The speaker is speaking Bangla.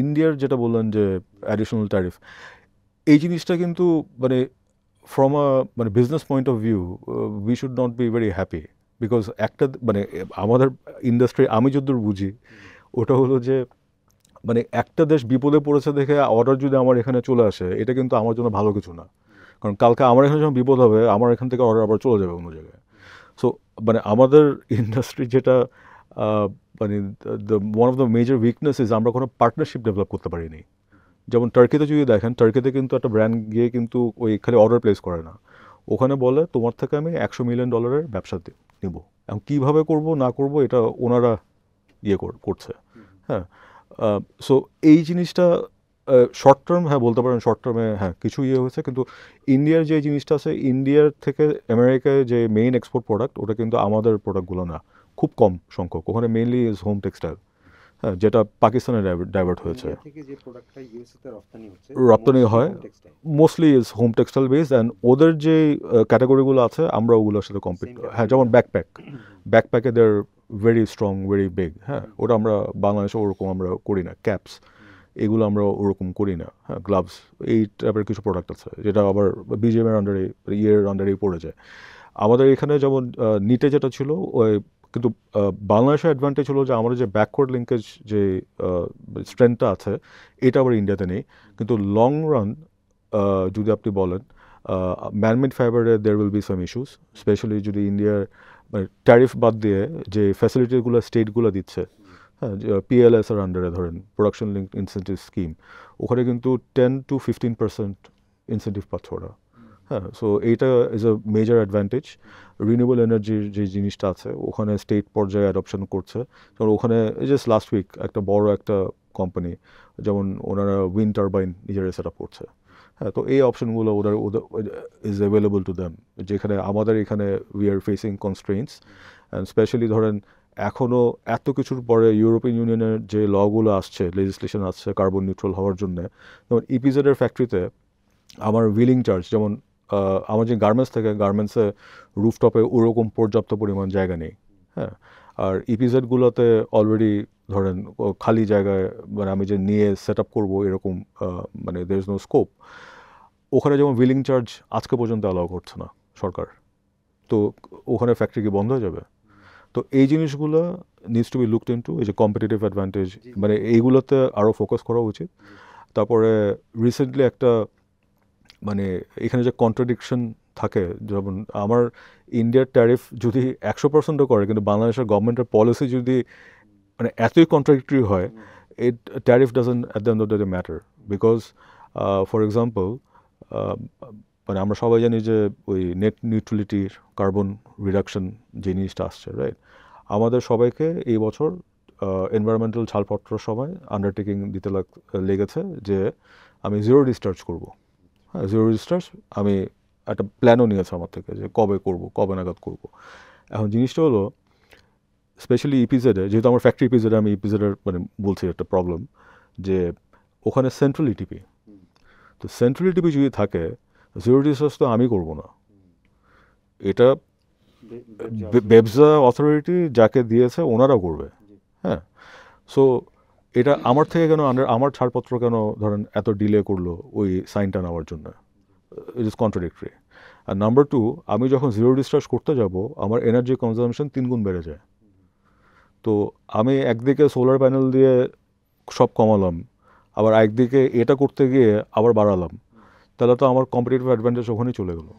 ইন্ডিয়ার যেটা বললেন যে অ্যাডিশনাল ট্যারিফ, এই জিনিসটা কিন্তু মানে ফ্রম আ মানে business point of view we should not be very happy, because একটা মানে আমাদের ইন্ডাস্ট্রি আমি যতদূর বুঝি ওটা হলো যে মানে একটা দেশ বিপদে পড়েছে দেখে অর্ডার যদি আমার এখানে চলে আসে, এটা কিন্তু আমার জন্য ভালো কিছু না। কারণ কালকে আমার এখানে যখন বিপদ হবে, আমার এখান থেকে অর্ডার আবার চলে যাবে অন্য জায়গায়। সো মানে আমাদের ইন্ডাস্ট্রি যেটা মানে one of the major weaknesses, আমরা কোনো পার্টনারশিপ ডেভেলপ করতে পারিনি। যেমন টার্কিতে যদি দেখেন, টার্কিতে কিন্তু একটা ব্র্যান্ড গিয়ে কিন্তু ওই খালি অর্ডার প্লেস করে না, ওখানে বলে তোমার থেকে আমি $100 মিলিয়ন ব্যবসা নিব। এখন কীভাবে করব না করব এটা ওনারা করছে। হ্যাঁ, সো এই জিনিসটা শর্ট টার্ম, হ্যাঁ বলতে পারেন শর্ট টার্মে হ্যাঁ কিছু হয়েছে, কিন্তু ইন্ডিয়ার যে জিনিসটা আছে, ইন্ডিয়ার থেকে আমেরিকায় যে মেইন এক্সপোর্ট প্রোডাক্ট, ওটা কিন্তু আমাদের প্রোডাক্টগুলো না, খুব কম সংখ্যক। ওখানে মেইনলি ইজ হোম টেক্সটাইল, হ্যাঁ, যেটা পাকিস্তানে ডাইভার্ট হয়েছে। রপ্তানি হয় mostly is home textile based, and ওদের যে ক্যাটাগরিগুলো আছে আমরা ওগুলোর সাথে কম্পিট, হ্যাঁ, যেমন ব্যাকপ্যাকে দের ভেরি স্ট্রং, ভেরি বিগ। হ্যাঁ, ওটা আমরা বাংলাদেশে ওরকম আমরা করি না। ক্যাপস এগুলো আমরা ওরকম করি না। হ্যাঁ, গ্লাভস এই টাইপের কিছু প্রোডাক্ট আছে যেটা আবার বিজিএমের আন্ডারে, আন্ডারেই পড়ে যায়। আমাদের এখানে যেমন নিটে যেটা ছিল ওই, কিন্তু বাংলাদেশের অ্যাডভান্টেজ হলো যে আমাদের যে ব্যাকওয়ার্ড লিঙ্কেজ যে স্ট্রেংথটা আছে, এটা আবার ইন্ডিয়াতে নেই। কিন্তু লং রান যদি আপনি বলেন, ম্যানমেড ফাইবারে there will be some issues, especially যদি ইন্ডিয়ার মানে ট্যারিফ বাদ দিয়ে যে ফ্যাসিলিটিগুলো স্টেটগুলো দিচ্ছে, হ্যাঁ, পিএলএস এর আন্ডারে ধরেন প্রোডাকশন লিঙ্ক ইনসেন্টিভ স্কিম, ওখানে কিন্তু 10-15% ইনসেন্টিভ পাচ্ছে ওরা। হ্যাঁ, সো এইটা is a major advantage. Renewable এনার্জির যে জিনিসটা আছে ওখানে স্টেট পর্যায়ে অ্যাডপশন করছে। যেমন ওখানে জাস্ট লাস্ট উইক একটা বড় একটা কোম্পানি, যেমন ওনারা উইন্ড টারবাইন নিজেরা সেট আপ করছে। হ্যাঁ, তো এই অপশনগুলো ওদের ইজ অ্যাভেলেবল টু দ্যাম, যেখানে আমাদের এখানে we are facing constraints. And especially ধরেন এখনও এত কিছুর পরে ইউরোপিয়ান ইউনিয়নের যে লগুলো আসছে, লেজিসলেশন আসছে কার্বন নিউট্রাল হওয়ার জন্য, যেমন ইপিজেডের ফ্যাক্টরিতে আমার হুইলিং চার্জ, যেমন আমার যে গার্মেন্টস থেকে, গার্মেন্টসে রুফটপে ওরকম পর্যাপ্ত পরিমাণ জায়গা নেই। হ্যাঁ, আর ইপিজেডগুলোতে অলরেডি ধরেন খালি জায়গায় মানে আমি যে নিয়ে সেট আপ করবো এরকম মানে দের ইজ নো স্কোপ। ওখানে যেমন হুইলিং চার্জ আজকে পর্যন্ত অ্যালাউ করছে না সরকার, তো ওখানে ফ্যাক্টরি কি বন্ধ হয়ে যাবে? তো এই জিনিসগুলো needs to be looked into, এই যে কম্পিটিটিভ অ্যাডভান্টেজ, মানে এইগুলোতে আরও ফোকাস করা উচিত। তারপরে রিসেন্টলি একটা মানে এখানে যে কন্ট্রাডিকশন থাকে, যেমন আমার ইন্ডিয়ার ট্যারিফ যদি 100%ও করে, কিন্তু বাংলাদেশের গভর্নমেন্টের পলিসি যদি মানে এতই কন্ট্রাডিক্টরি হয়, it tariff doesn't at the end of the day matter. Because for example মানে আমরা সবাই জানি যে ওই নেট নিউট্রালিটির কার্বন রিডাকশন যে জিনিসটা আসছে, রাইট? আমাদের সবাইকে এই বছর এনভায়রনমেন্টাল ছাড়পত্রের সময় আন্ডারটেকিং দিতে লেগেছে যে আমি জিরো ডিসচার্জ করবো। হ্যাঁ, জিরো ডিসচার্জ আমি একটা প্ল্যানও নিয়েছে আমার থেকে যে কবে করব, কবে নাগাদ করব। এখন জিনিসটা হলো স্পেশালি ইপিজেডে, যেহেতু আমার ফ্যাক্টরি ইপিজেডে, আমি ইপিজেডের মানে বলছি একটা প্রবলেম যে ওখানে সেন্ট্রাল ইটিপি, তো সেন্ট্রাল ইটিপি যদি থাকে, জিরো ডিসচার্জ তো আমি করব না, এটা বেবজা অথরিটি যাকে দিয়েছে ওনারা করবে। হ্যাঁ, সো এটা আমার থেকে কেন আমার ছাড়পত্র কেন ধরেন এত ডিলে করলো ওই সাইনটা নেওয়ার জন্য? It is contradictory. আর নাম্বার টু, আমি যখন জিরো ডিসচার্জ করতে যাব আমার এনার্জি কনজামশন 3 গুণ বেড়ে যায়। তো আমি একদিকে সোলার প্যানেল দিয়ে সব কমালাম, আবার একদিকে এটা করতে গিয়ে আবার বাড়ালাম, তাহলে তো আমার কম্পিটিটিভ অ্যাডভান্টেজ ওখানেই চলে গেলো।